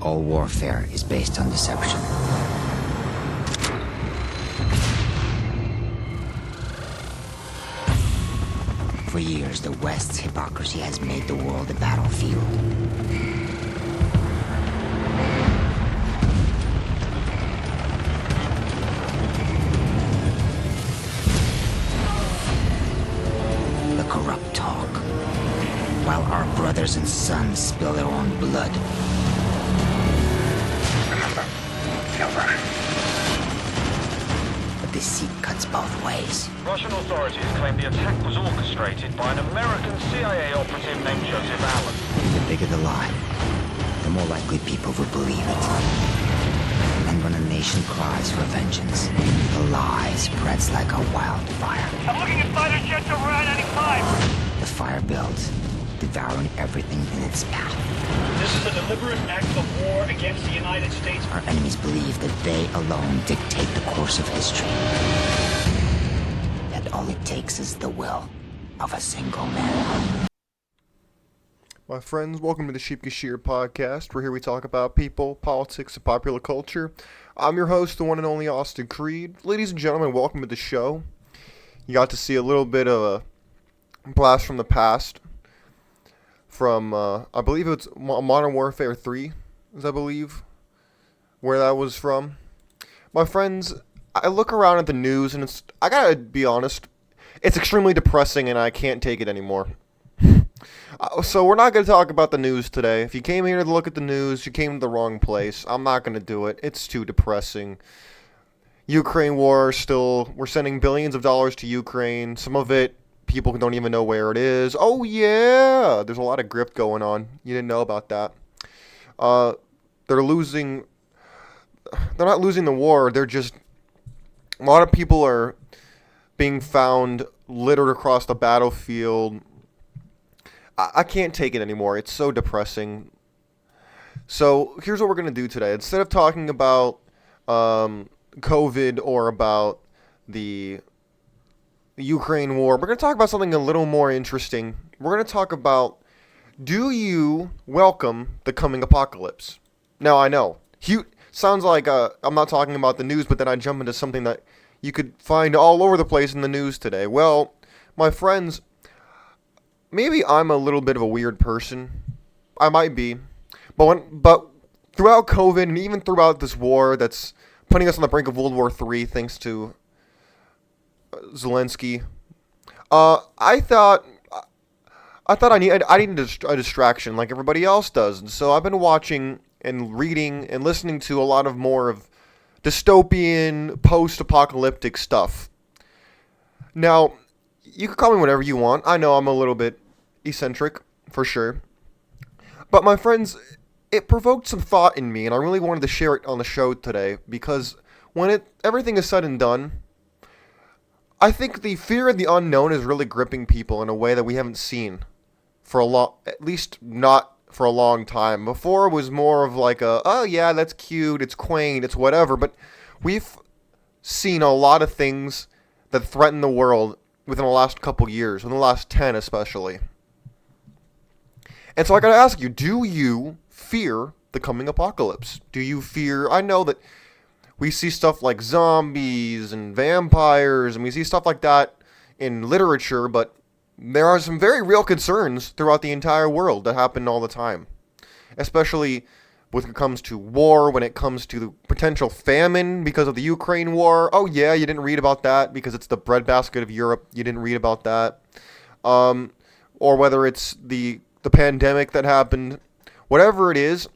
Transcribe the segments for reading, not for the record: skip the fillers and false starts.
All warfare is based on deception. For years, the West's hypocrisy has made the world a battlefield. The corrupt talk, while our brothers and sons spill their own blood. Remember, Silver. But deceit cuts both ways. Russian authorities claim the attack was orchestrated by an American CIA operative named Joseph Allen. The bigger the lie, the more likely people will believe it. And when a nation cries for vengeance, the lie spreads like a wildfire. I'm looking at fighter jets over I-95. The fire builds, devouring everything in its path. This is a deliberate act of war against the United States. Our enemies believe that they alone dictate the course of history. That all it takes is the will of a single man. My friends, welcome to the Sheep Gashir podcast, where here we talk about people, politics, and popular culture. I'm your host, the one and only Austin Creed. Ladies and gentlemen, welcome to the show. You got to see a little bit of a blast from the past from, I believe it's Modern Warfare 3, I believe, where that was from. My friends, I look around at the news, and I gotta be honest, it's extremely depressing, and I can't take it anymore. So we're not going to talk about the news today. If you came here to look at the news, you came to the wrong place. I'm not going to do it. It's too depressing. Ukraine war still, we're sending billions of dollars to Ukraine. Some of it, people don't even know where it is. Oh yeah, there's a lot of grift going on. You didn't know about that. They're not losing the war. They're just, a lot of people are being found littered across the battlefield. I can't take it anymore. It's so depressing. So here's what we're going to do today. Instead of talking about COVID or about the Ukraine war, we're going to talk about something a little more interesting. We're going to talk about, do you welcome the coming apocalypse? Now, I know. Sounds like I'm not talking about the news, but then I jump into something that you could find all over the place in the news today. Well, my friends, maybe I'm a little bit of a weird person. I might be. But throughout COVID and even throughout this war that's putting us on the brink of World War III thanks to Zelensky, I thought I needed a distraction like everybody else does. And so I've been watching and reading and listening to a lot of more of dystopian, post-apocalyptic stuff. Now, you can call me whatever you want. I know I'm a little bit eccentric, for sure. But my friends, it provoked some thought in me, and I really wanted to share it on the show today, because when everything is said and done, I think the fear of the unknown is really gripping people in a way that we haven't seen for at least not for a long time. Before it was more of like oh yeah, that's cute, it's quaint, it's whatever, but we've seen a lot of things that threaten the world within the last couple years, within the last 10 especially. And so I gotta ask you, do you fear the coming apocalypse? Do you fear, I know that we see stuff like zombies and vampires, and we see stuff like that in literature, but there are some very real concerns throughout the entire world that happen all the time. Especially when it comes to war, when it comes to the potential famine because of the Ukraine war. Oh yeah, you didn't read about that because it's the breadbasket of Europe. You didn't read about that. Or whether it's the pandemic that happened. Whatever it is,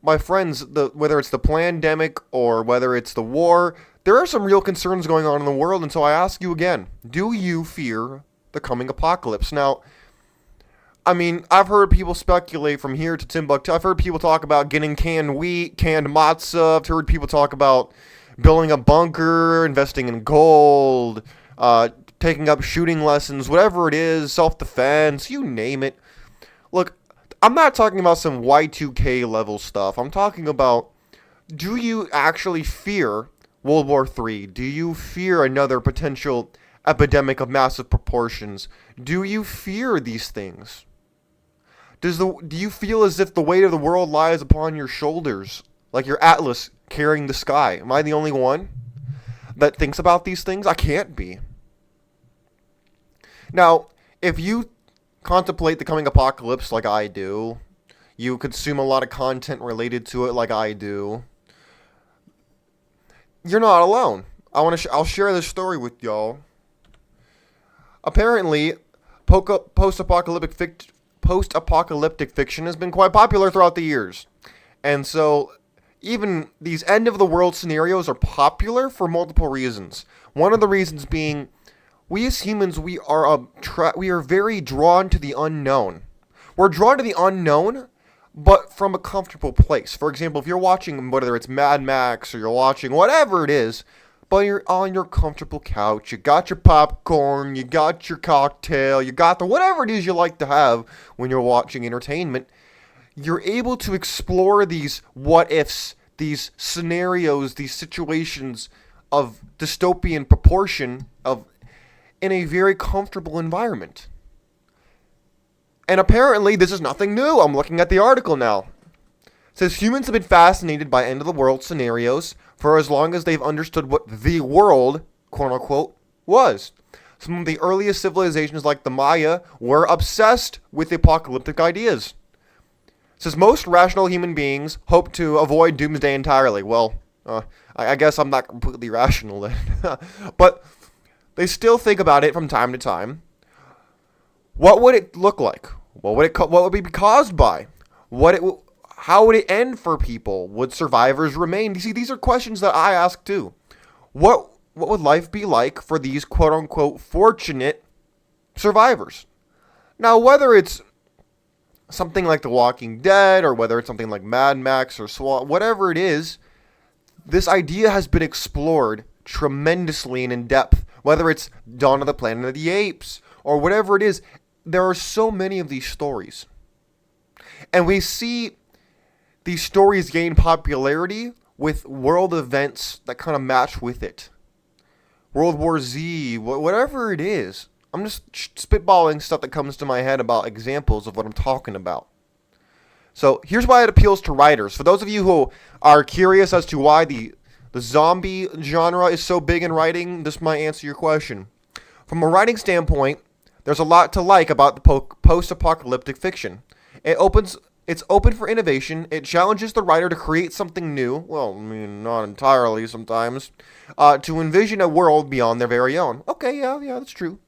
my friends, whether it's the pandemic or whether it's the war, there are some real concerns going on in the world. And so I ask you again, do you fear the coming apocalypse? Now, I mean, I've heard people speculate from here to Timbuktu. I've heard people talk about getting canned wheat, canned matzah. I've heard people talk about building a bunker, investing in gold, taking up shooting lessons, whatever it is, self-defense, you name it. Look, I'm not talking about some Y2K level stuff. I'm talking about, do you actually fear World War III? Do you fear another potential epidemic of massive proportions? Do you fear these things? Do you feel as if the weight of the world lies upon your shoulders, like your Atlas carrying the sky? Am I the only one that thinks about these things? I can't be. Now, if you contemplate the coming apocalypse like I do, you consume a lot of content related to it like I do, you're not alone. I'll share this story with y'all. Apparently, post-apocalyptic fiction has been quite popular throughout the years. And so, even these end-of-the-world scenarios are popular for multiple reasons. One of the reasons being, we as humans, we are very drawn to the unknown. We're drawn to the unknown, but from a comfortable place. For example, if you're watching, whether it's Mad Max or you're watching whatever it is, but you're on your comfortable couch, you got your popcorn, you got your cocktail, you got the whatever it is you like to have when you're watching entertainment, you're able to explore these what-ifs, these scenarios, these situations of dystopian proportion in a very comfortable environment. And apparently this is nothing new. I'm looking at the article now. It says humans have been fascinated by end-of-the-world scenarios for as long as they've understood what the world, quote-unquote, was. Some of the earliest civilizations like the Maya were obsessed with apocalyptic ideas. It says most rational human beings hope to avoid doomsday entirely. Well, I guess I'm not completely rational then. But they still think about it from time to time. What would it look like? What would it be caused by? How would it end for people? Would survivors remain? You see, these are questions that I ask too. What would life be like for these quote-unquote fortunate survivors? Now, whether it's something like The Walking Dead or whether it's something like Mad Max or SWAT, whatever it is, this idea has been explored tremendously and in depth. Whether it's Dawn of the Planet of the Apes or whatever it is, there are so many of these stories. And we see these stories gain popularity with world events that kind of match with it. World War Z, whatever it is. I'm just spitballing stuff that comes to my head about examples of what I'm talking about. So here's why it appeals to writers. For those of you who are curious as to why the zombie genre is so big in writing, this might answer your question. From a writing standpoint, there's a lot to like about the post-apocalyptic fiction. It's open for innovation. It challenges the writer to create something new. Well, I mean, not entirely sometimes. To envision a world beyond their very own. Okay, yeah, that's true.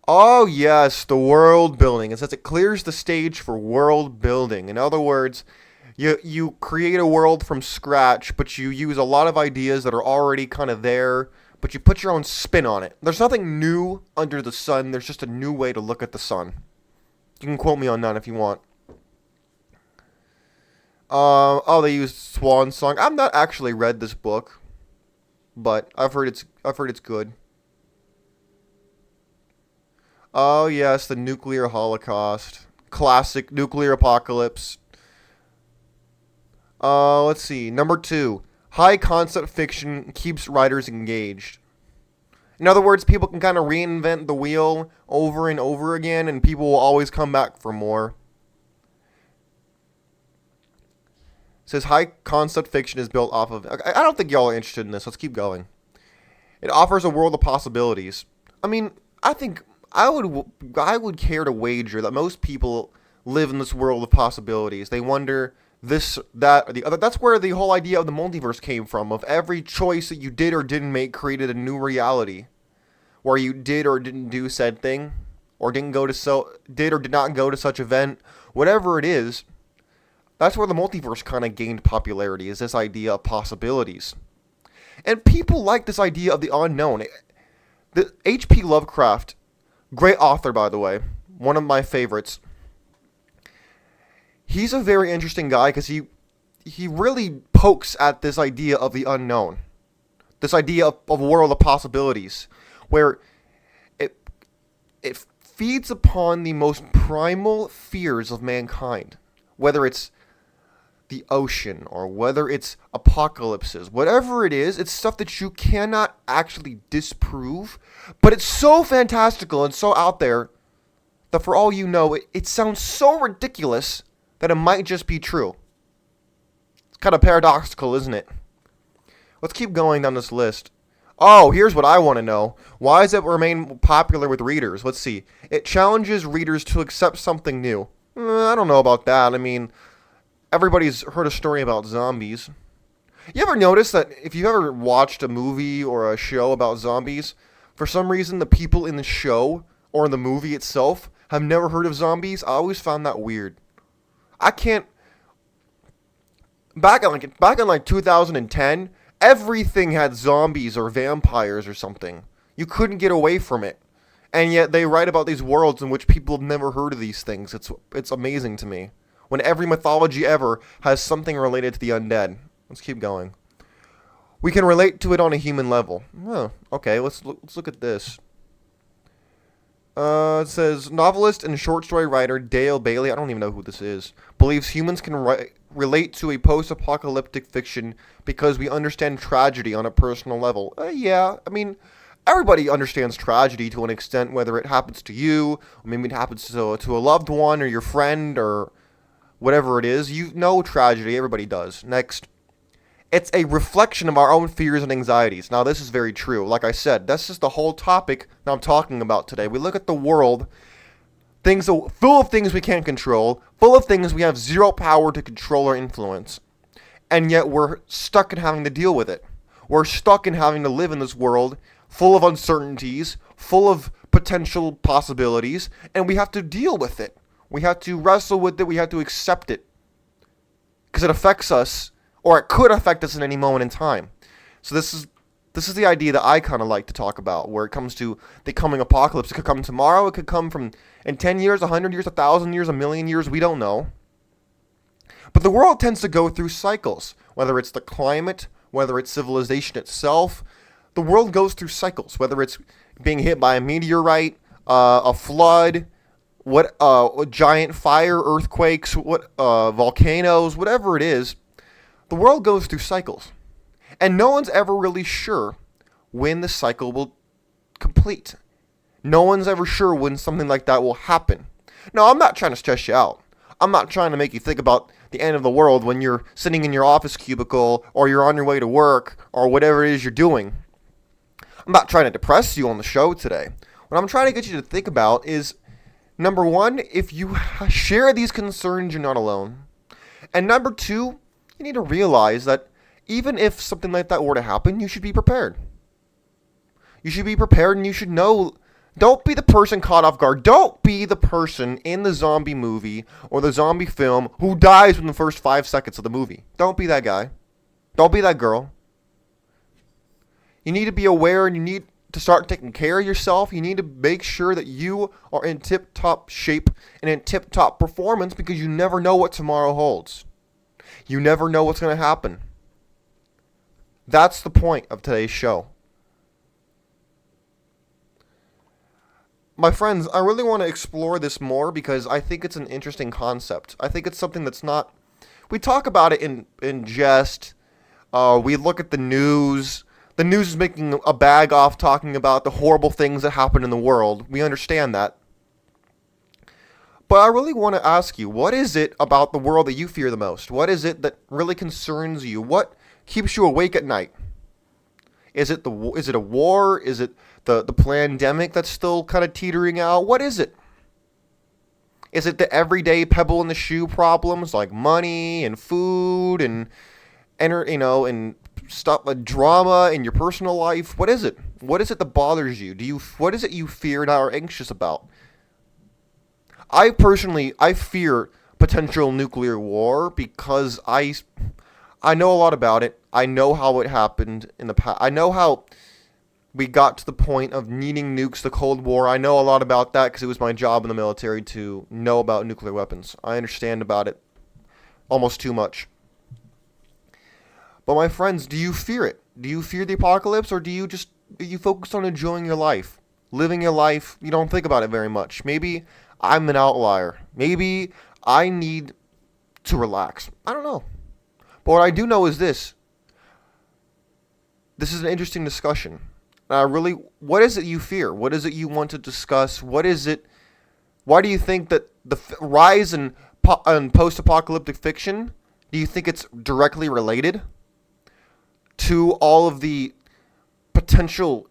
Oh, yes, the world building. It says it clears the stage for world building. In other words, you create a world from scratch, but you use a lot of ideas that are already kind of there, but you put your own spin on it. There's nothing new under the sun. There's just a new way to look at the sun. You can quote me on that if you want. They used Swan Song. I've not actually read this book, but I've heard it's good. Oh yes, the nuclear holocaust, classic nuclear apocalypse. Let's see. Number 2, high concept fiction keeps writers engaged. In other words, people can kind of reinvent the wheel over and over again, and people will always come back for more. It says high concept fiction is built off of... I don't think y'all are interested in this. Let's keep going. It offers a world of possibilities. I mean, I think I would care to wager that most people live in this world of possibilities. They wonder this, that, or the other. That's where the whole idea of the multiverse came from. Of every choice that you did or didn't make created a new reality, where you did or didn't do said thing, or did or did not go to such event, whatever it is. That's where the multiverse kind of gained popularity, is this idea of possibilities. And people like this idea of the unknown. The H.P. Lovecraft, great author, by the way, one of my favorites. He's a very interesting guy because he really pokes at this idea of the unknown. This idea of a world of possibilities, where it feeds upon the most primal fears of mankind. Whether it's the ocean, or whether it's apocalypses, whatever it is, it's stuff that you cannot actually disprove, but it's so fantastical and so out there that for all you know, it sounds so ridiculous that it might just be true. It's kind of paradoxical, isn't it? Let's keep going down this list. Oh, here's what I want to know. Why does it remain popular with readers? Let's see. It challenges readers to accept something new. I don't know about that. I mean, everybody's heard a story about zombies. You ever notice that if you ever watched a movie or a show about zombies, for some reason the people in the show or in the movie itself have never heard of zombies? I always found that weird. I can't... Back in like 2010, everything had zombies or vampires or something. You couldn't get away from it. And yet they write about these worlds in which people have never heard of these things. It's amazing to me. When every mythology ever has something related to the undead. Let's keep going. We can relate to it on a human level. Oh, okay, let's look at this. It says, novelist and short story writer Dale Bailey, I don't even know who this is, believes humans can relate to a post-apocalyptic fiction because we understand tragedy on a personal level. Yeah, I mean, everybody understands tragedy to an extent, whether it happens to you, or maybe it happens to a loved one, or your friend, or whatever it is. You know tragedy, everybody does. Next. It's a reflection of our own fears and anxieties. Now, this is very true. Like I said, that's just the whole topic that I'm talking about today. We look at the world, things full of things we can't control, full of things we have zero power to control or influence, and yet we're stuck in having to deal with it. We're stuck in having to live in this world full of uncertainties, full of potential possibilities, and we have to deal with it. We have to wrestle with it. We have to accept it because it affects us. Or it could affect us at any moment in time. So this is the idea that I kind of like to talk about, where it comes to the coming apocalypse. It could come tomorrow. It could come from in 10 years, 100 years, 1,000 years, a million years. We don't know. But the world tends to go through cycles, whether it's the climate, whether it's civilization itself. The world goes through cycles, whether it's being hit by a meteorite, a flood, a giant fire, earthquakes, volcanoes, whatever it is. The world goes through cycles, and no one's ever really sure when the cycle will complete. No one's ever sure when something like that will happen. No, I'm not trying to stress you out. I'm not trying to make you think about the end of the world when you're sitting in your office cubicle or you're on your way to work or whatever it is you're doing. I'm not trying to depress you on the show today. What I'm trying to get you to think about is, number one, if you share these concerns, you're not alone. And number two, you need to realize that even if something like that were to happen, you should be prepared. You should be prepared, and you should know. Don't be the person caught off guard. Don't be the person in the zombie movie or the zombie film who dies within the first 5 seconds of the movie. Don't be that guy. Don't be that girl. You need to be aware, and you need to start taking care of yourself. You need to make sure that you are in tip-top shape and in tip-top performance, because you never know what tomorrow holds. You never know what's going to happen. That's the point of today's show. My friends, I really want to explore this more because I think it's an interesting concept. I think it's something that's not... We talk about it in jest. We look at the news. The news is making a bag off talking about the horrible things that happen in the world. We understand that. But I really want to ask you, what is it about the world that you fear the most? What is it that really concerns you? What keeps you awake at night? Is it a war? Is it the pandemic that's still kind of teetering out? What is it? Is it the everyday pebble in the shoe problems like money and food and stuff like drama in your personal life? What is it? What is it that bothers you? What is it you fear and are anxious about? I fear potential nuclear war because I know a lot about it. I know how it happened in the past. I know how we got to the point of needing nukes, the Cold War. I know a lot about that because it was my job in the military to know about nuclear weapons. I understand about it almost too much. But my friends, do you fear it? Do you fear the apocalypse, or do you focus on enjoying your life, living your life? You don't think about it very much. Maybe I'm an outlier. Maybe I need to relax. I don't know. But what I do know is this. This is an interesting discussion. What is it you fear? What is it you want to discuss? What is it Why do you think that the rise in post-apocalyptic fiction, do you think it's directly related to all of the potential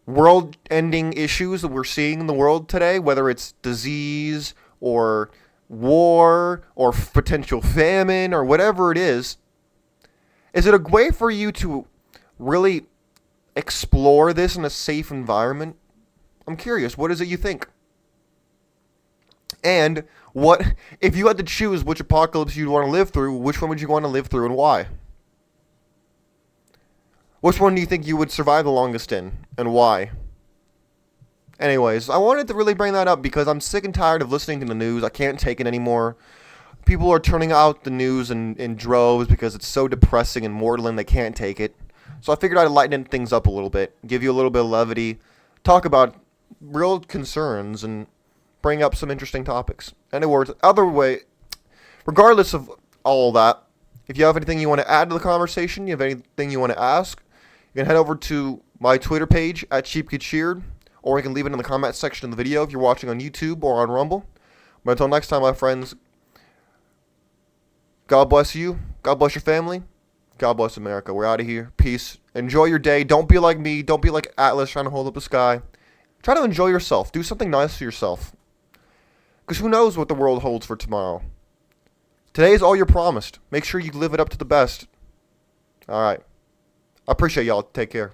world-ending issues that we're seeing in the world today, whether it's disease or war or potential famine or whatever it is? Is it a way for you to really explore this in a safe environment? I'm curious. What is it you think? And what, if you had to choose which apocalypse you'd want to live through, which one would you want to live through and why? Which one do you think you would survive the longest in and why? Anyways, I wanted to really bring that up because I'm sick and tired of listening to the news. I can't take it anymore. People are turning out the news in droves because it's so depressing and maudlin they can't take it. So I figured I'd lighten things up a little bit, give you a little bit of levity, talk about real concerns, and bring up some interesting topics. Anyways, regardless of all that, if you have anything you want to add to the conversation, you have anything you want to ask, you can head over to my Twitter page at CheapGetCheered, or you can leave it in the comment section of the video if you're watching on YouTube or on Rumble. But until next time, my friends, God bless you, God bless your family, God bless America. We're out of here. Peace. Enjoy your day. Don't be like me. Don't be like Atlas trying to hold up the sky. Try to enjoy yourself. Do something nice for yourself. Because who knows what the world holds for tomorrow. Today is all you're promised. Make sure you live it up to the best. Alright. I appreciate y'all. Take care.